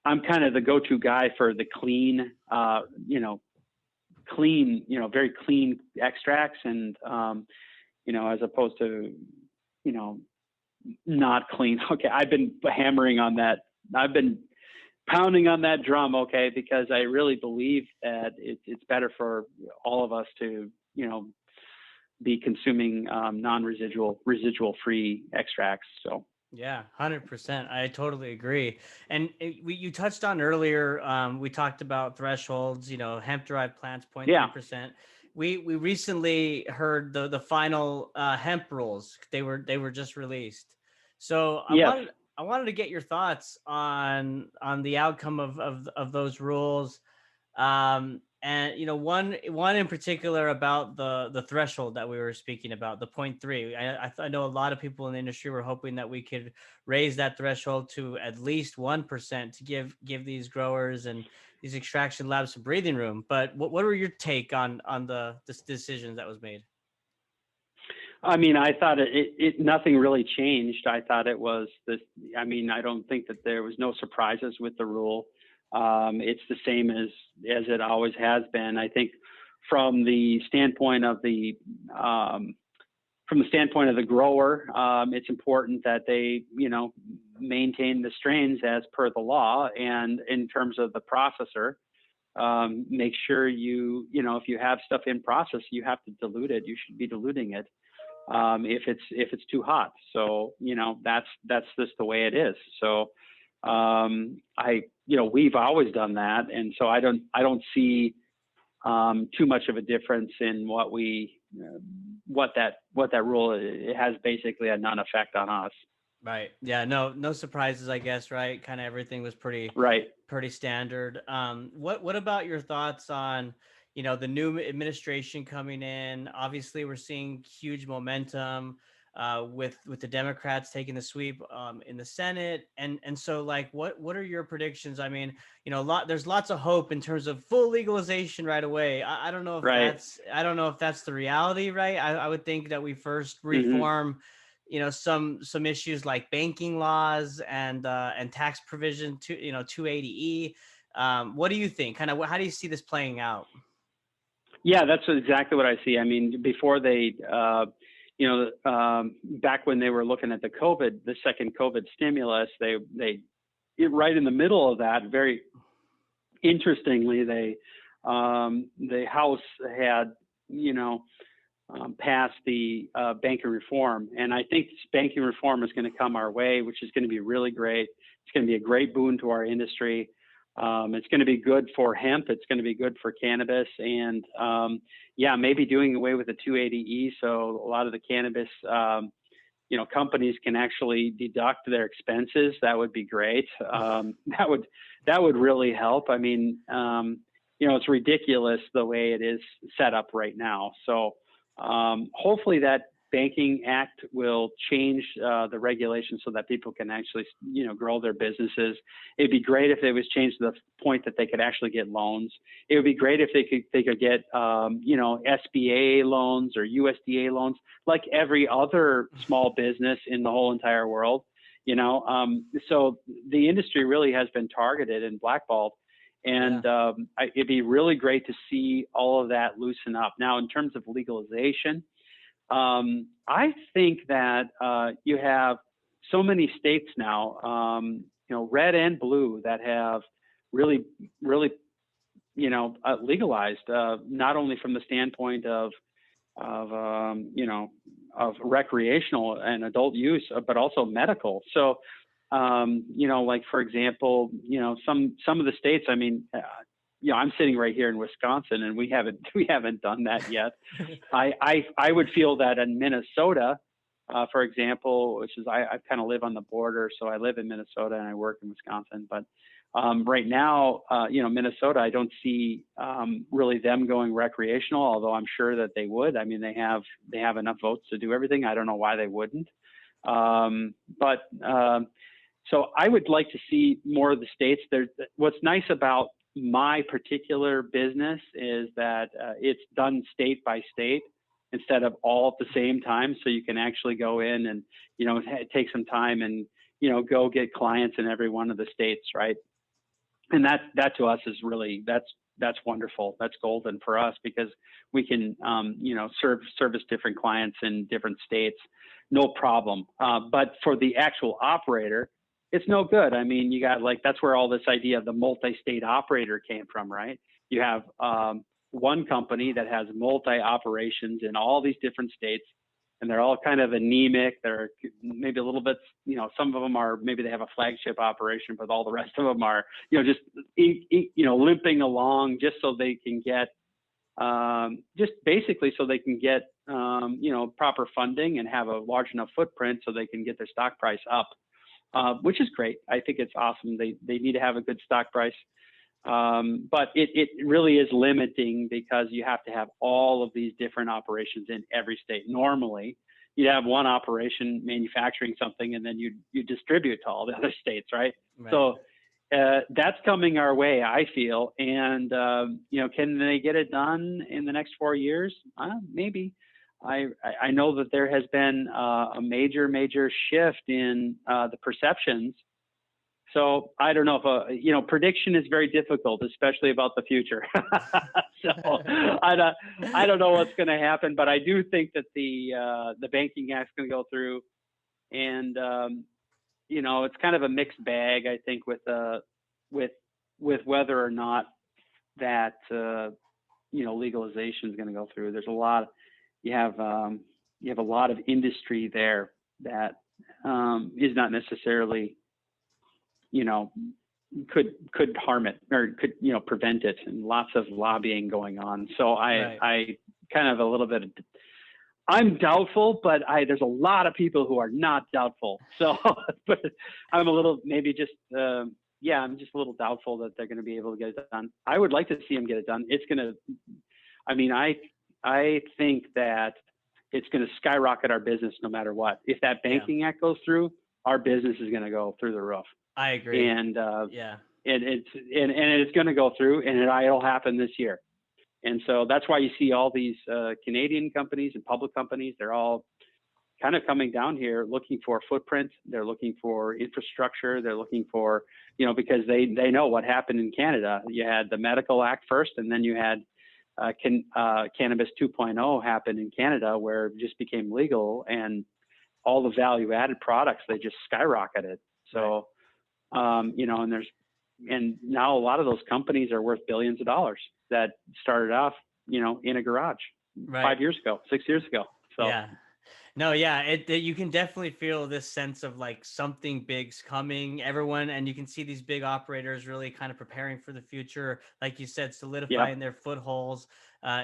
I'm kind of the go-to guy for the clean, very clean extracts and, as opposed to, not clean. Okay. I've been hammering on that. I've been pounding on that drum. Okay. Because I really believe that it's better for all of us to, be consuming residual free extracts. So. Yeah, 100%. I totally agree. And you touched on earlier, we talked about thresholds, hemp derived plants, 0.3%. We recently heard the final hemp rules. They were just released. So I wanted to get your thoughts on the outcome of those rules. And one in particular about the threshold that we were speaking about, the 0.3. I know a lot of people in the industry were hoping that we could raise that threshold to at least 1% to give these growers and these extraction labs some breathing room. But what were your take on this decision that was made? I mean, I thought it nothing really changed. I thought it was this. I mean, I don't think that there was no surprises with the rule. It's the same as it always has been. I think from the standpoint of the grower, it's important that they maintain the strains as per the law, and in terms of the processor, make sure if you have stuff in process, you have to dilute it. You should be diluting it if it's too hot. So that's just the way it is. So we've always done that, and so I don't see too much of a difference in what that rule. It has basically a non-effect on us. Right. Yeah. No surprises, I guess. Right. Kind of everything was pretty standard. What about your thoughts on the new administration coming in? Obviously, we're seeing huge momentum with the Democrats taking the sweep in the Senate, and so like what are your predictions? I mean, there's lots of hope in terms of full legalization right away. I don't know if that's the reality, right? I would think that we first reform some issues like banking laws and tax provision to 280E. What do you think? Kind of how do you see this playing out? Yeah, that's exactly what I see. I mean, before they back when they were looking at the second COVID stimulus, they right in the middle of that, very interestingly, the House had, passed the banking reform. And I think banking reform is going to come our way, which is going to be really great. It's going to be a great boon to our industry. It's going to be good for hemp. It's going to be good for cannabis. And maybe doing away with the 280E. So a lot of the cannabis, companies can actually deduct their expenses. That would be great. That would really help. I mean, it's ridiculous the way it is set up right now. So hopefully that Banking Act will change the regulations so that people can actually, grow their businesses. It'd be great if it was changed to the point that they could actually get loans. It would be great if they could get, SBA loans or USDA loans, like every other small business in the whole entire world. So the industry really has been targeted and blackballed. And it'd be really great to see all of that loosen up. Now, in terms of legalization, I think that you have so many states now, red and blue, that have really, really, legalized, not only from the standpoint of of recreational and adult use, but also medical. So, like for example, some of the states. I mean, I'm sitting right here in Wisconsin, and we haven't done that yet. I would feel that in Minnesota, for example, which is I kind of live on the border, so I live in Minnesota and I work in Wisconsin, but right now, Minnesota, I don't see really them going recreational, although I'm sure that they would. I mean, they have enough votes to do everything. I don't know why they wouldn't. So I would like to see more of the states. What's nice about my particular business is that it's done state by state instead of all at the same time. So you can actually go in and, take some time and, go get clients in every one of the states, right? And that to us is really, that's wonderful. That's golden for us because we can, service different clients in different states, no problem. But for the actual operator, it's no good. I mean, you got that's where all this idea of the multi-state operator came from, right? You have one company that has multi-operations in all these different states, and they're all kind of anemic. They're maybe a little bit, some of them are, maybe they have a flagship operation, but all the rest of them are, just, limping along just so they can get, just basically so they can get, proper funding and have a large enough footprint so they can get their stock price up, which is great. I think it's awesome. They need to have a good stock price. But it really is limiting because you have to have all of these different operations in every state. Normally, you'd have one operation manufacturing something and then you distribute to all the other states, right? So that's coming our way, I feel. And, can they get it done in the next 4 years? Maybe. I know that there has been a major shift in the perceptions. So I don't know if prediction is very difficult, especially about the future. So I don't know what's going to happen, but I do think that the Banking Act's going to go through, and it's kind of a mixed bag. I think with whether or not that legalization is going to go through. There's a lot. You have a lot of industry there that is not necessarily could harm it or could, prevent it, and lots of lobbying going on. So I kind of a little bit, I'm doubtful, but there's a lot of people who are not doubtful. So, but I'm a little, maybe just, I'm just a little doubtful that they're going to be able to get it done. I would like to see them get it done. It's going to, I think that it's going to skyrocket our business no matter what. If that Banking Act goes through, our business is going to go through the roof. I agree. And it's going to go through, and it'll happen this year. And so that's why you see all these Canadian companies and public companies. They're all kind of coming down here looking for footprint. They're looking for infrastructure. They're looking for, because they know what happened in Canada. You had the Medical Act first, and then you had Cannabis 2.0 happen in Canada, where it just became legal, and all the value-added products, they just skyrocketed. So. And now a lot of those companies are worth billions of dollars that started off, in a garage 5 years ago, 6 years ago. So you can definitely feel this sense of something big's coming, everyone, and you can see these big operators really kind of preparing for the future, like you said, solidifying their footholds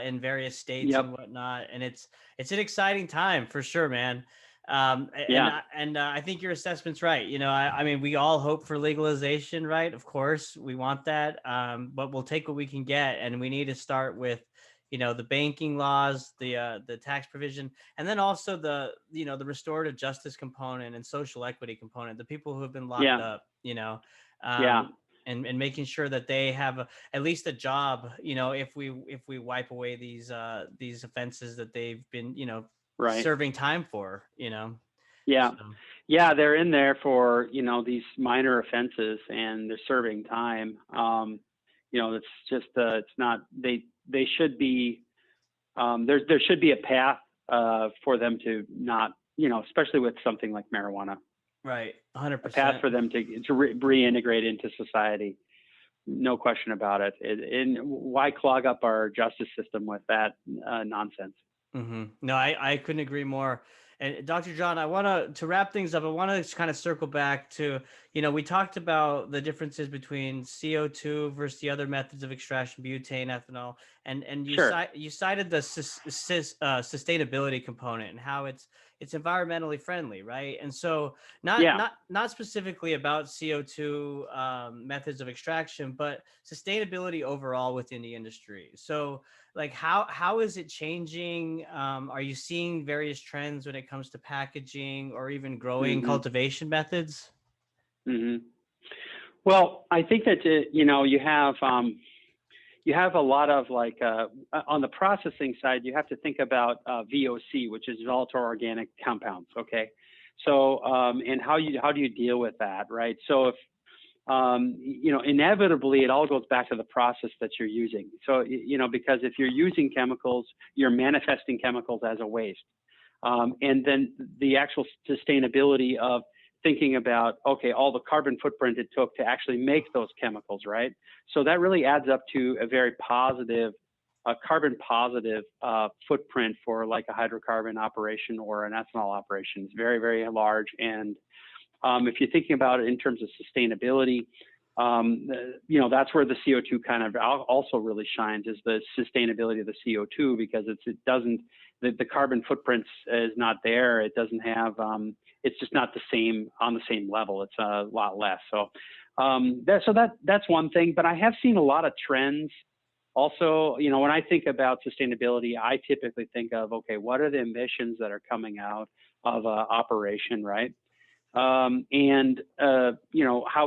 in various states and whatnot. And it's an exciting time for sure, man. And I think your assessment's right. I mean, we all hope for legalization, right? Of course, we want that. But we'll take what we can get, and we need to start with, the banking laws, the tax provision, and then also the restorative justice component and social equity component, the people who have been locked up, and making sure that they have at least a job, if we wipe away these offenses that they've been, serving time for, they're in there for these minor offenses, and they're serving time. It's just it's not, they should be, there should be a path for them to not, especially with something like marijuana, right? 100%. A path for them to reintegrate into society, no question about it. And why clog up our justice system with that nonsense? No, I couldn't agree more. And Dr. John, I want to wrap things up. I want to kind of circle back to, we talked about the differences between CO2 versus the other methods of extraction, butane, ethanol, and Sure. you cited the sustainability component and how it's environmentally friendly, right? And so Yeah. not specifically about CO2 methods of extraction, but sustainability overall within the industry. So like how is it changing? Are you seeing various trends when it comes to packaging or even growing hmm cultivation methods? hmm Well, I think that you have a lot of like on the processing side, you have to think about VOC, which is volatile organic compounds. Okay, so and how do you deal with that, right? So if inevitably it all goes back to the process that you're using. So because if you're using chemicals, you're manifesting chemicals as a waste, and then the actual sustainability of thinking about, okay, all the carbon footprint it took to actually make those chemicals, right? So that really adds up to a very positive, carbon positive footprint for like a hydrocarbon operation or an ethanol operation. It's very, very large. And if you're thinking about it in terms of sustainability, that's where the CO2 kind of also really shines, is the sustainability of the CO2, because the carbon footprint is not there. It doesn't have, it's just not on the same level. It's a lot less. So that's one thing. But I have seen a lot of trends. Also, when I think about sustainability, I typically think of, okay, what are the emissions that are coming out of operation, right? How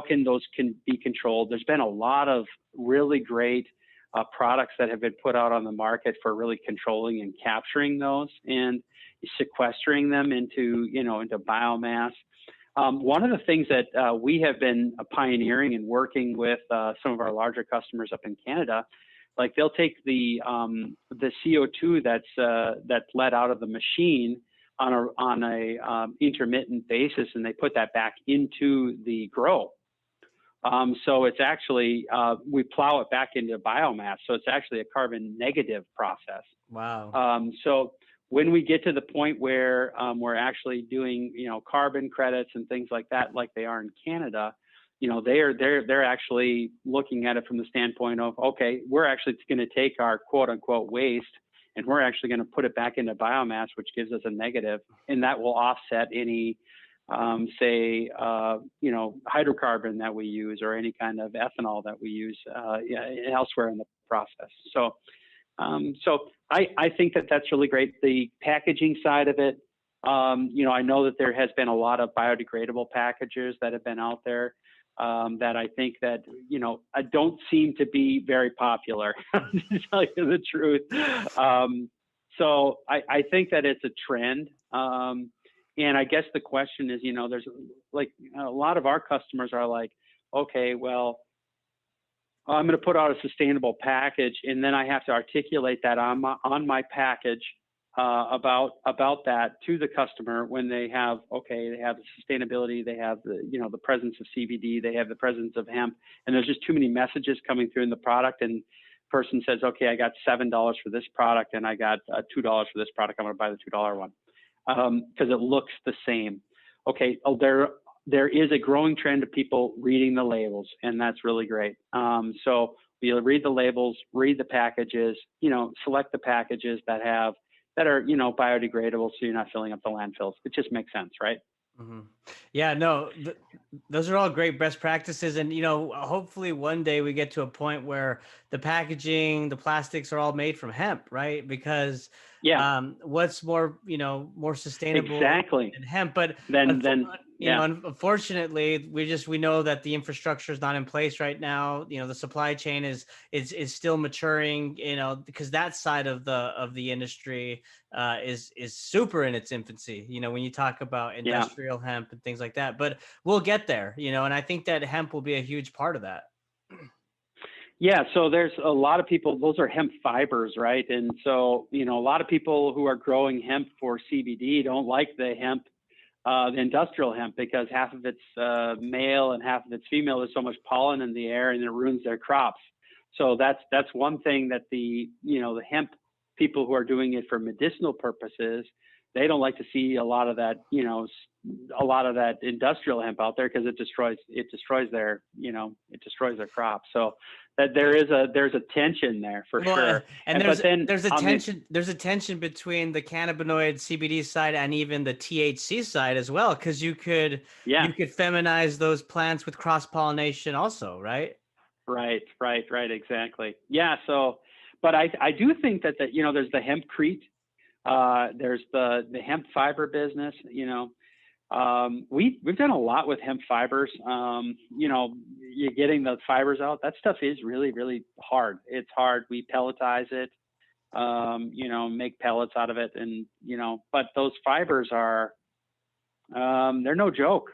can those be controlled? There's been a lot of really great products that have been put out on the market for really controlling and capturing those and sequestering them into biomass. One of the things that we have been pioneering and working with some of our larger customers up in Canada, like they'll take the CO2 that's let out of the machine on a intermittent basis, and they put that back into the grow. So it's actually we plow it back into biomass, so it's actually a carbon negative process. Wow. So when we get to the point where we're actually doing carbon credits and things like that, like they are in Canada, they're actually looking at it from the standpoint of, okay, we're actually going to take our quote unquote waste, and we're actually going to put it back into biomass, which gives us a negative, and that will offset any, hydrocarbon that we use or any kind of ethanol that we use elsewhere in the process. So I think that that's really great. The packaging side of it, I know that there has been a lot of biodegradable packages that have been out there. That I think that, I don't seem to be very popular, to tell you the truth. So I think that it's a trend. And I guess the question is, there's like a lot of our customers are like, okay, well, I'm going to put out a sustainable package, and then I have to articulate that on my package about that to the customer when they have the sustainability, they have the presence of CBD, they have the presence of hemp, and there's just too many messages coming through in the product, and person says, okay, I got $7 for this product and I got $2 for this product, I'm going to buy the $2 one because it looks the same. Okay, there is a growing trend of people reading the labels, and that's really great. So you'll read the labels, read the packages, select the packages that are biodegradable, so you're not filling up the landfills. It just makes sense, right? Mm-hmm. Yeah, no, those are all great best practices. And, hopefully one day we get to a point where the packaging, the plastics are all made from hemp, right? Because what's more, more sustainable exactly than hemp? But unfortunately, we know that the infrastructure is not in place right now. The supply chain is still maturing, because that side of the industry is super in its infancy, when you talk about industrial hemp and things like that, but we'll get there, and I think that hemp will be a huge part of that. Yeah, so there's a lot of people, those are hemp fibers, right? And so, a lot of people who are growing hemp for CBD don't like the hemp, the industrial hemp, because half of it's male and half of it's female. There's so much pollen in the air, and it ruins their crops. So that's one thing that the hemp people who are doing it for medicinal purposes, they don't like to see a lot of that, a lot of that industrial hemp out there because it destroys their, it destroys their crop. So that there's a tension there for sure. And there's a tension between the cannabinoid CBD side and even the THC side as well, because you could feminize those plants with cross pollination also, right? Right, exactly. Yeah. So, but I do think that there's the hempcrete, there's the hemp fiber business. We've done a lot with hemp fibers. You're getting the fibers out. That stuff is really, really hard. It's hard. We pelletize it, make pellets out of it, and but those fibers are, they're no joke.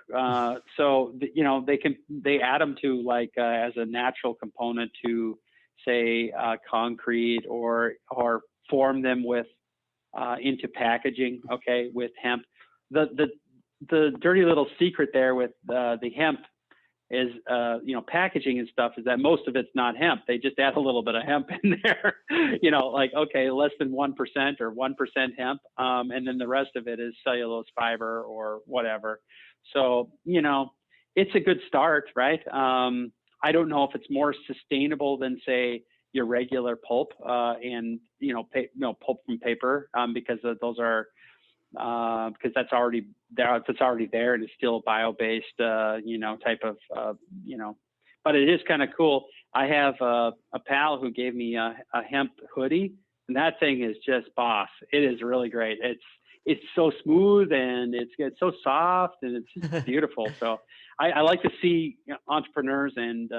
So they add them to as a natural component to say concrete or form them with into packaging. Okay, with hemp. The dirty little secret there with the hemp is, packaging and stuff, is that most of it's not hemp. They just add a little bit of hemp in there, less than 1% or 1% hemp. And then the rest of it is cellulose fiber or whatever. So, it's a good start, right? I don't know if it's more sustainable than, say, your regular pulp and, pulp from paper, because those are, because that's already there. It's already there, and it's still bio-based, type of, But it is kind of cool. I have a pal who gave me a hemp hoodie, and that thing is just boss. It is really great. It's so smooth and it's so soft and it's just beautiful. So I like to see entrepreneurs and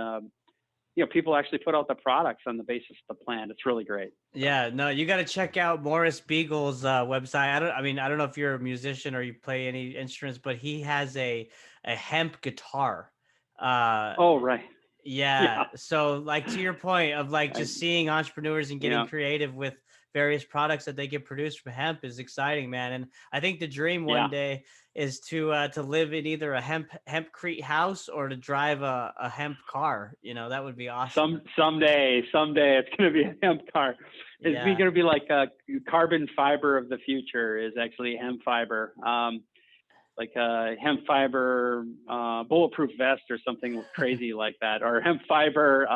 people actually put out the products on the basis of the plant. It's really great. Yeah, no, you got to check out Morris Beagle's website. I don't know if you're a musician or you play any instruments, but he has a hemp guitar. Oh, right. Yeah. So to your point of just seeing entrepreneurs and getting creative with various products that they get produced from hemp is exciting, man. And I think the dream one day is to live in either a hempcrete house or to drive a hemp car. That would be awesome. Someday it's going to be a hemp car. It's going to be like a carbon fiber of the future is actually hemp fiber. Like a hemp fiber bulletproof vest or something crazy like that, or hemp fiber,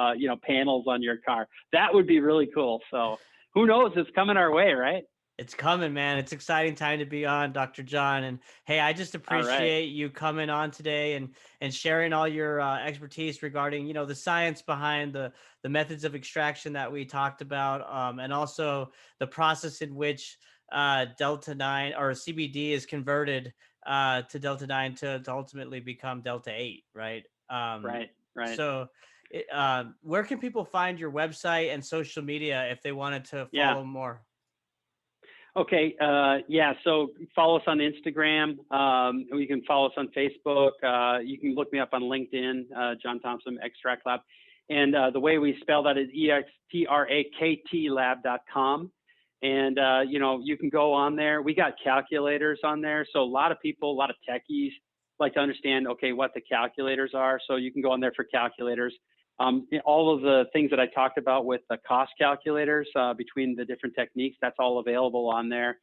panels on your car. That would be really cool. So who knows? It's coming our way, right? It's coming, man. It's exciting time to be on, Dr. John. And hey, I just appreciate you coming on today and sharing all your expertise regarding, the science behind the methods of extraction that we talked about, and also the process in which Delta 9 or CBD is converted to Delta 9 to ultimately become Delta 8, right? Right. So where can people find your website and social media if they wanted to follow more? Okay. So follow us on Instagram. You can follow us on Facebook. You can look me up on LinkedIn, Jon Thompson, extraktLAB. And the way we spell that is extraktLAB.com. And, you can go on there. We got calculators on there. So a lot of people, a lot of techies like to understand, what the calculators are. So you can go on there for calculators. All of the things that I talked about with the cost calculators between the different techniques, that's all available on there.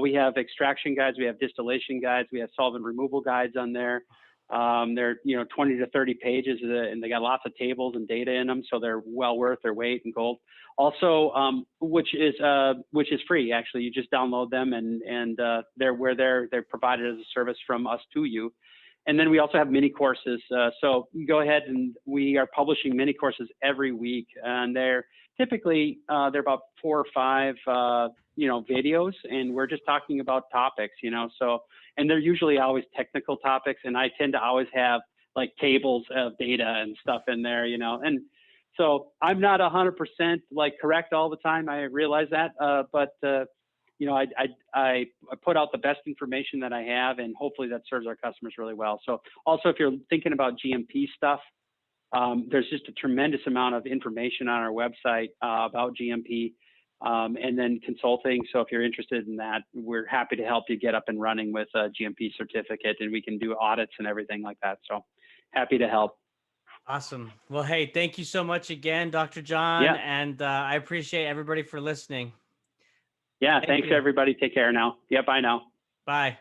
We have extraction guides, we have distillation guides, we have solvent removal guides on there. They're 20 to 30 pages, and they got lots of tables and data in them, so they're well worth their weight in gold. Also, which is free. Actually, you just download them, and they're provided as a service from us to you. And then we also have mini courses. So go ahead, and we are publishing mini courses every week, and they're typically they're about 4 or 5 videos, and we're just talking about topics, So, and they're usually always technical topics, and I tend to always have like tables of data and stuff in there, And so I'm not 100% correct all the time. I realize that, but I put out the best information that I have, and hopefully that serves our customers really well. So also, if you're thinking about GMP stuff, there's just a tremendous amount of information on our website about GMP, and then consulting. So if you're interested in that, we're happy to help you get up and running with a GMP certificate, and we can do audits and everything like that. So happy to help. Awesome. Well, hey, thank you so much again, Dr. John. And I appreciate everybody for listening. Yeah. Thank Thanks, you. everybody. Take care now. Yeah. Bye now. Bye.